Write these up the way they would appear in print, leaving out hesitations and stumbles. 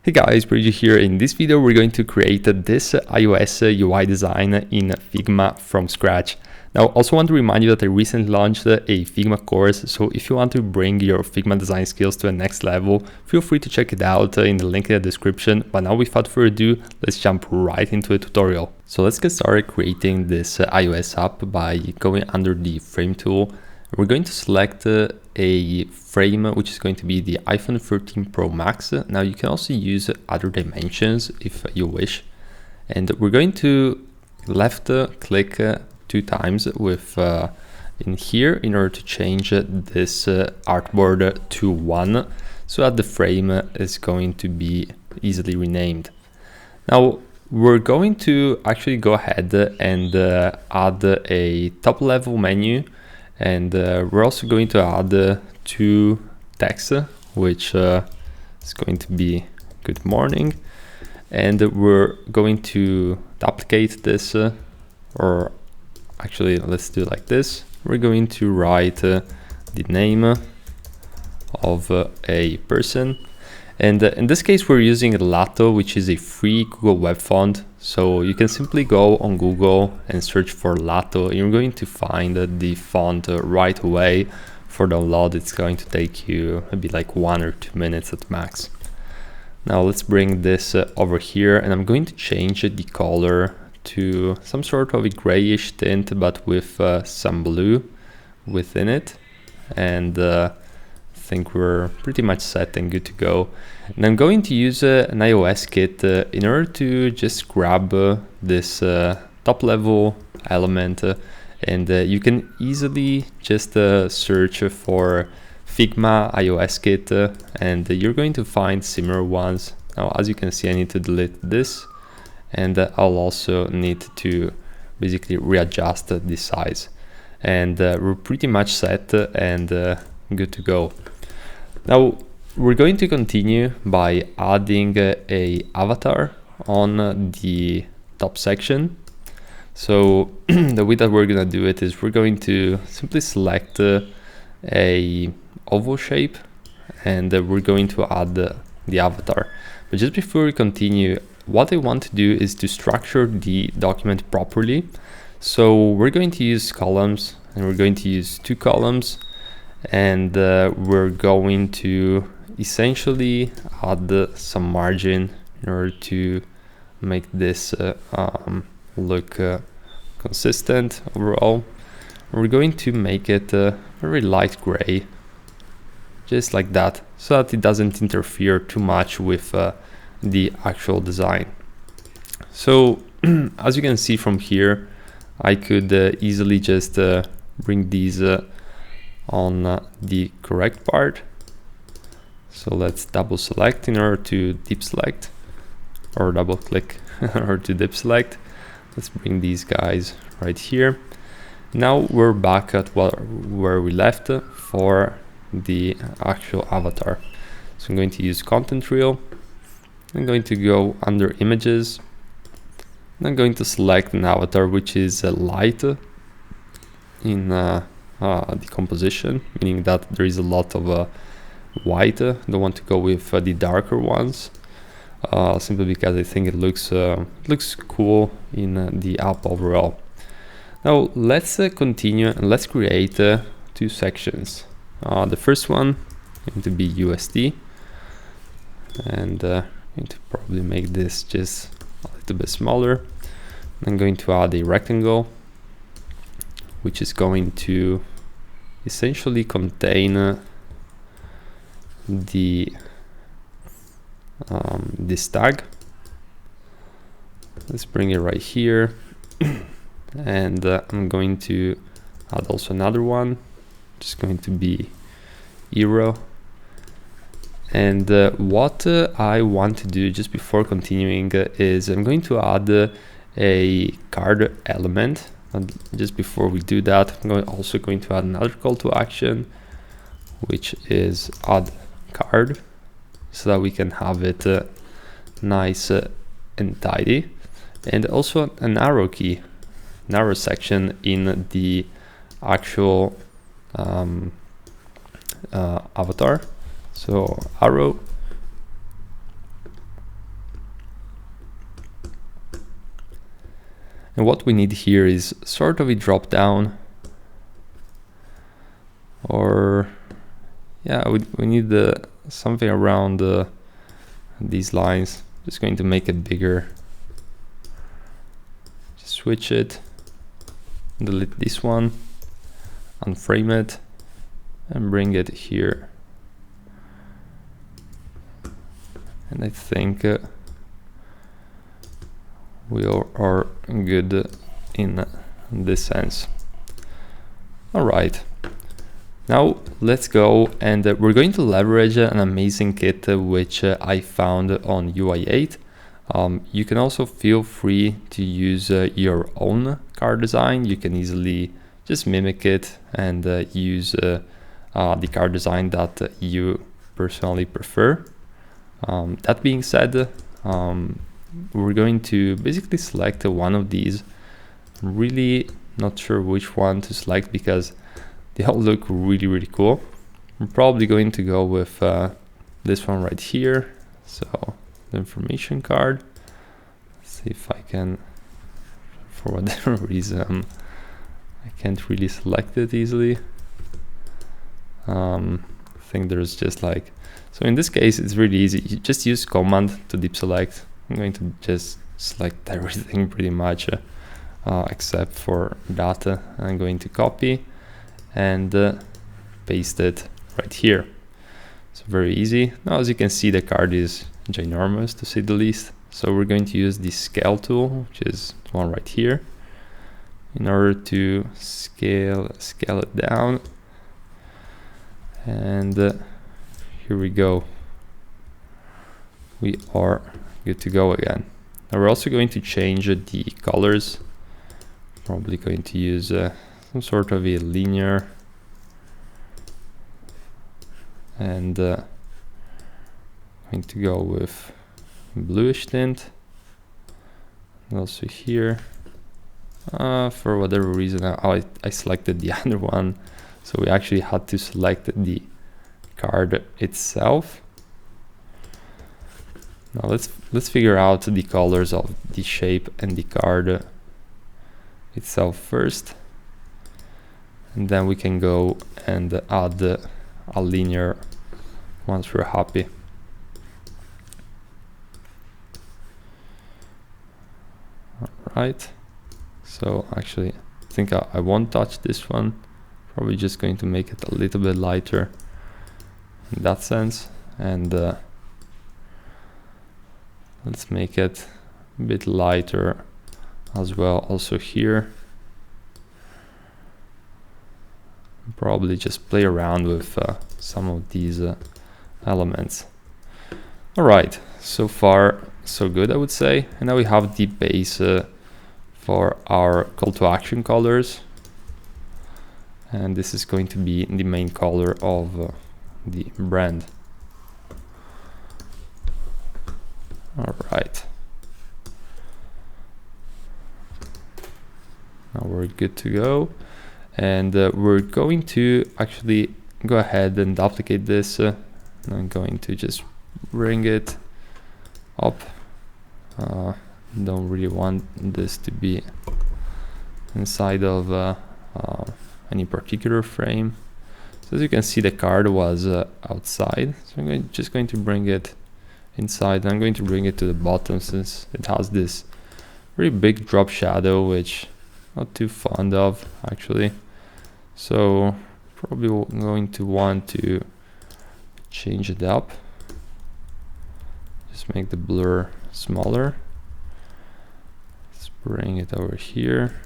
Hey guys, Bridget here. In this video, we're going to create this iOS UI design in Figma from scratch. Now, also want to remind you that I recently launched a Figma course, so if you want to bring your Figma design skills to the next level, feel free to check it out in the link in the description. But now, without further ado, let's jump right into a tutorial. So let's get started creating this iOS app by going under the frame tool. We're going to select a frame, which is going to be the iPhone 13 Pro Max. Now you can also use other dimensions if you wish. And we're going to left click 2 times with in here in order to change this artboard to 1 so that the frame is going to be easily renamed. Now we're going to actually go ahead and add a top level menu. And we're also going to add 2 text, which is going to be good morning. And we're going to duplicate this, or actually let's do it like this. We're going to write the name of a person. And in this case, we're using Lato, which is a free Google Web Font. So you can simply go on Google and search for Lato. And you're going to find the font right away. For download, it's going to take you maybe like 1 or 2 minutes at max. Now let's bring this over here, and I'm going to change the color to some sort of a grayish tint, but with some blue within it. And I think we're pretty much set and good to go. And I'm going to use an iOS kit in order to just grab this top level element, and you can easily just search for Figma iOS kit, and you're going to find similar ones. Now, as you can see, I need to delete this, and I'll also need to basically readjust the size. And we're pretty much set and good to go. Now we're going to continue by adding a avatar on the top section. So the way that we're gonna do it is we're going to simply select a oval shape, and we're going to add the avatar. But just before we continue, what I want to do is to structure the document properly. So we're going to use columns, and we're going to use 2 columns. And we're going to essentially add some margin in order to make this look consistent overall. We're going to make it very light gray, just like that, so that it doesn't interfere too much with the actual design. So as you can see from here, I could easily just bring these on the correct part. So let's double select in order to deep select, or double click in order to deep select. Let's bring these guys right here. Now we're back at where we left for the actual avatar. So I'm going to use content reel. I'm going to go under images. I'm going to select an avatar which is light in the composition, meaning that there is a lot of white. I don't want to go with the darker ones, simply because I think it looks cool in the app overall. Now let's continue and let's create 2 sections. The first one is going to be USD, and I'm going to probably make this just a little bit smaller. I'm going to add a rectangle, which is going to essentially contain this tag. Let's bring it right here. And I'm going to add also another one, just going to be euro. And what I want to do just before continuing is I'm going to add a card element. And just before we do that, I'm also going to add another call to action, which is add card, so that we can have it nice and tidy. And also an arrow key, an arrow section in the actual avatar. So arrow And what we need here is sort of a drop down, or yeah, we need something around these lines. Just going to make it bigger. Just switch it, delete this one, unframe it, and bring it here. And I think we are good in this sense. All right. Now let's go, and we're going to leverage an amazing kit which I found on UI8. You can also feel free to use your own car design. You can easily just mimic it and use the car design that you personally prefer. That being said, we're going to basically select one of these. I'm really not sure which one to select because they all look really cool. I'm probably going to go with this one right here. So the information card. Let's see if I can, for whatever reason, I can't really select it easily. I think there's just like, so in this case, it's really easy. You just use command to deep select. I'm going to just select everything pretty much except for data. I'm going to copy and paste it right here. So very easy. Now, as you can see, the card is ginormous to say the least. So we're going to use the scale tool, which is the one right here, in order to scale it down. And here we go. We are good to go again. Now we're also going to change the colors. Probably going to use some sort of a linear, and going to go with bluish tint. And also here, for whatever reason, I selected the other one, so we actually had to select the card itself. Now let's figure out the colors of the shape and the card itself first, and then we can go and add a linear once we're happy. All right, so actually I think I won't touch this one. Probably just going to make it a little bit lighter in that sense, and let's make it a bit lighter as well also here. Probably just play around with some of these elements. All right, so far so good, I would say. And now we have the base for our call to action colors, and this is going to be the main color of the brand. All right, now we're good to go. And we're going to actually go ahead and duplicate this. I'm going to just bring it up. Don't really want this to be inside of any particular frame. So as you can see, the card was outside. So I'm just going to bring it inside. I'm going to bring it to the bottom since it has this very big drop shadow, which not too fond of actually. So probably going to want to change it up. Just make the blur smaller. Let's bring it over here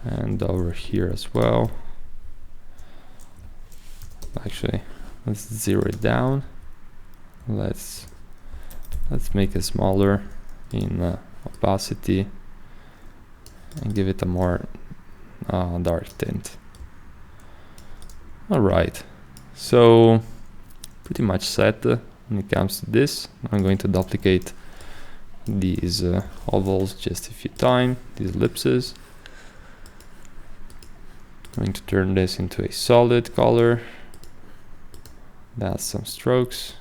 and over here as well. Actually, let's zero it down. Let's make it smaller in opacity and give it a more dark tint. All right, so pretty much set when it comes to this. I'm going to duplicate these ovals just a few times, these ellipses. I'm going to turn this into a solid color. That's some strokes.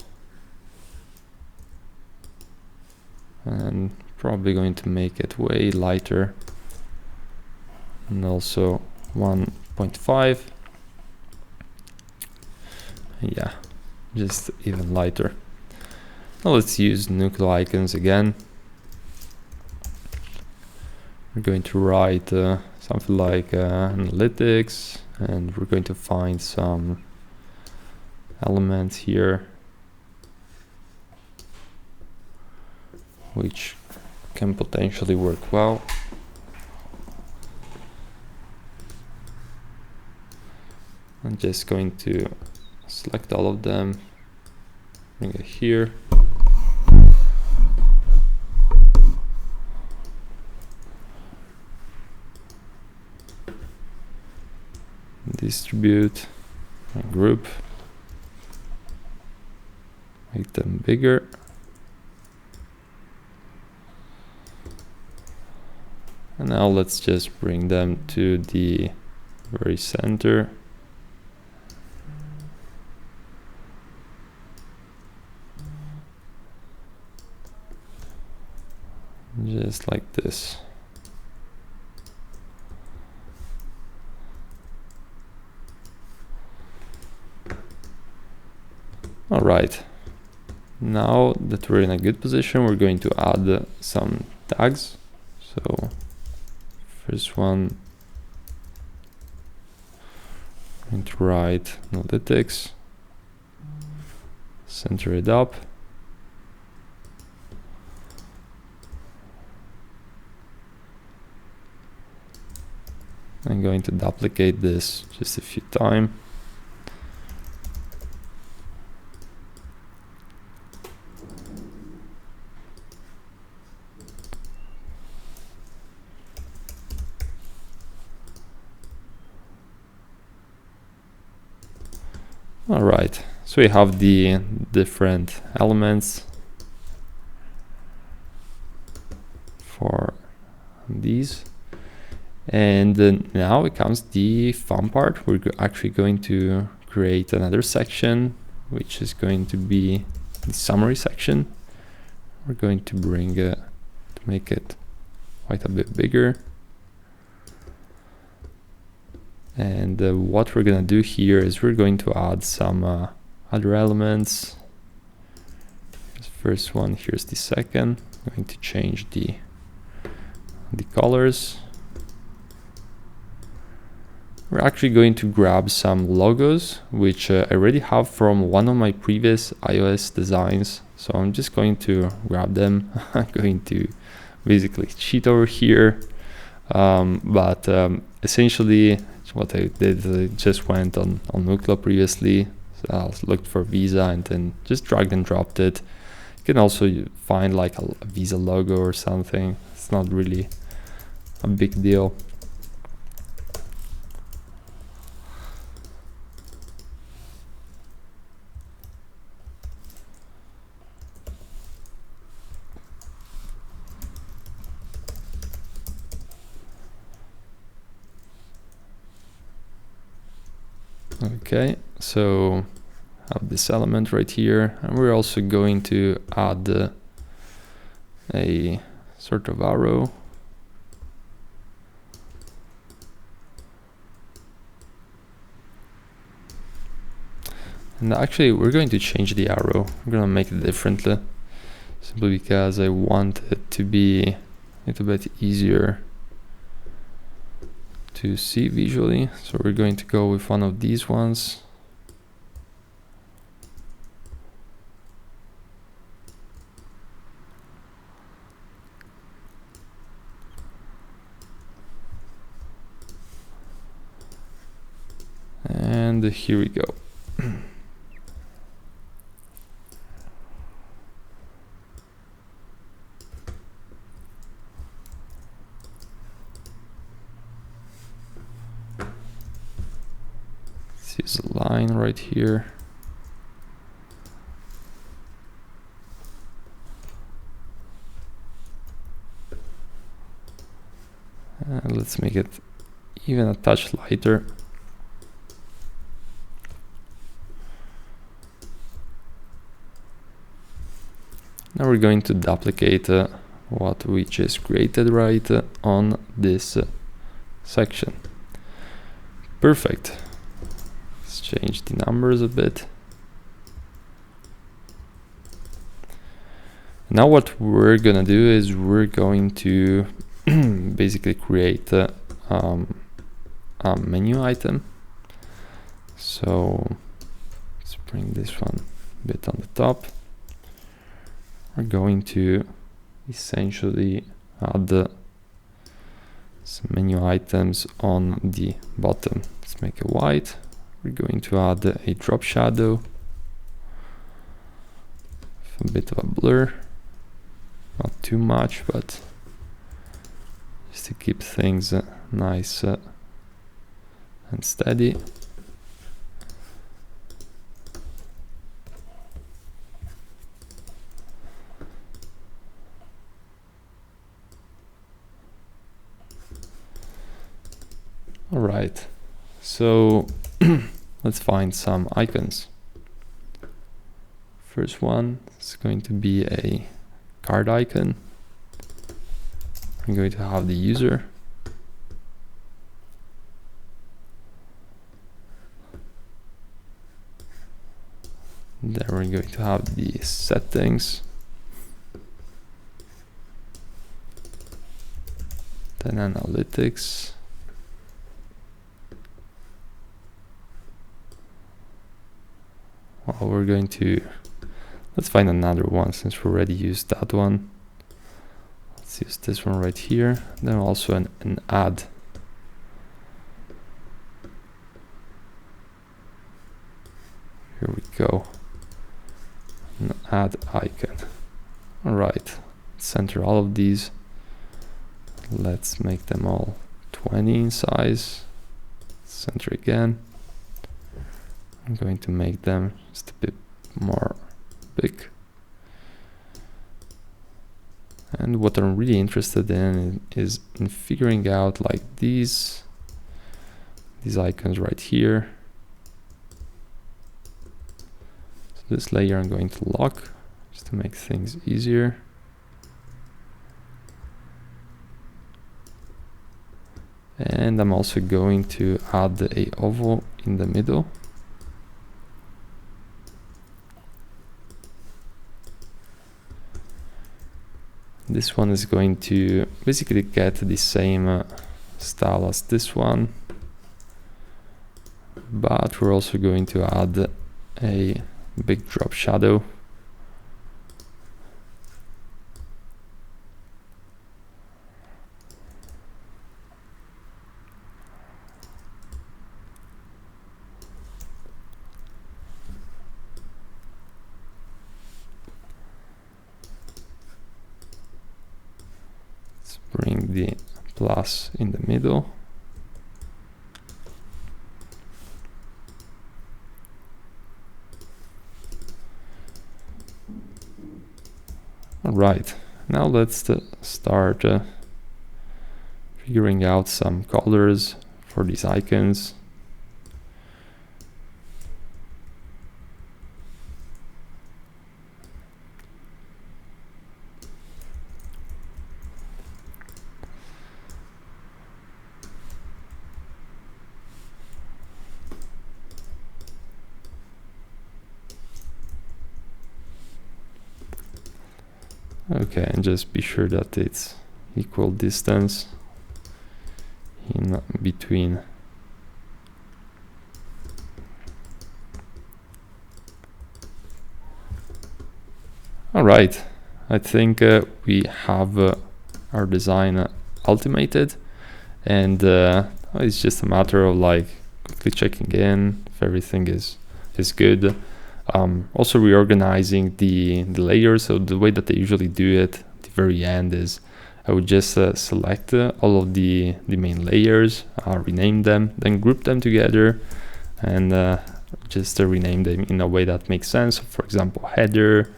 and probably going to make it way lighter, and also 1.5. Yeah, just even lighter. Now let's use nucleoicons again. We're going to write something like analytics, and we're going to find some elements here which can potentially work well. I'm just going to select all of them, bring it here. Distribute and group, make them bigger. And now let's just bring them to the very center. Just like this. All right, now that we're in a good position, we're going to add some tags. So first one, I'm going to write analytics, center it up. I'm going to duplicate this just a few times. All right, so we have the different elements for these. And now it comes the fun part. We're actually going to create another section, which is going to be the summary section. We're going to bring it to make it quite a bit bigger. And what we're going to do here is we're going to add some other elements. Here's the first one, here's the second. I'm going to change the colors. We're actually going to grab some logos, which I already have from one of my previous iOS designs. So I'm just going to grab them. I'm going to basically cheat over here. Essentially, what I did, I just went on Nucleo previously. So I looked for Visa and then just dragged and dropped it. You can also find like a Visa logo or something. It's not really a big deal. Okay, so I have this element right here, and we're also going to add a sort of arrow. And actually, we're going to change the arrow. We're going to make it differently, simply because I want it to be a little bit easier to see visually. So we're going to go with one of these ones. And here we go. Use a line right here. And let's make it even a touch lighter. Now we're going to duplicate what we just created right on this section. Perfect. Let's change the numbers a bit. Now what we're gonna do is we're going to basically create a menu item. So let's bring this one a bit on the top. We're going to essentially add some menu items on the bottom. Let's make it white. We're going to add a drop shadow, a bit of a blur, not too much, but just to keep things nice and steady. All right, so let's find some icons. First one is going to be a card icon. I'm going to have the user. Then we're going to have the settings. Then analytics. Well, we're going to, let's find another one since we already used that one. Let's use this one right here. Then also an add. Here we go. An add icon. All right, center all of these. Let's make them all 20 in size. Center again. I'm going to make them just a bit more big. And what I'm really interested in is in figuring out like these icons right here. So this layer I'm going to lock just to make things easier. And I'm also going to add a oval in the middle. This one is going to basically get the same style as this one, but we're also going to add a big drop shadow. Bring the plus in the middle. All right, now let's start figuring out some colors for these icons. Okay, and just be sure that it's equal distance in between. All right, I think we have our design ultimated, and it's just a matter of like quickly checking in if everything is good. Also reorganizing the layers. So the way that I usually do it at the very end is I would just select all of the main layers, rename them, then group them together, and just rename them in a way that makes sense. For example, header.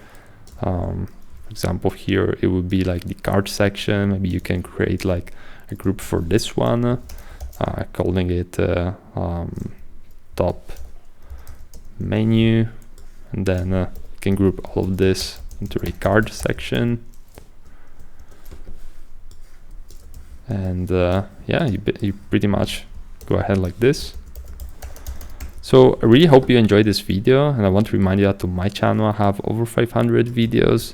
For example, here it would be like the card section. Maybe you can create like a group for this one, calling it top menu. And then you can group all of this into a card section. And yeah, you pretty much go ahead like this. So I really hope you enjoyed this video, and I want to remind you that on my channel I have over 500 videos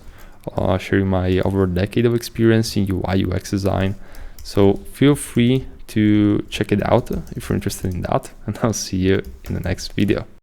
sharing my over a decade of experience in UI UX design. So feel free to check it out if you're interested in that, and I'll see you in the next video.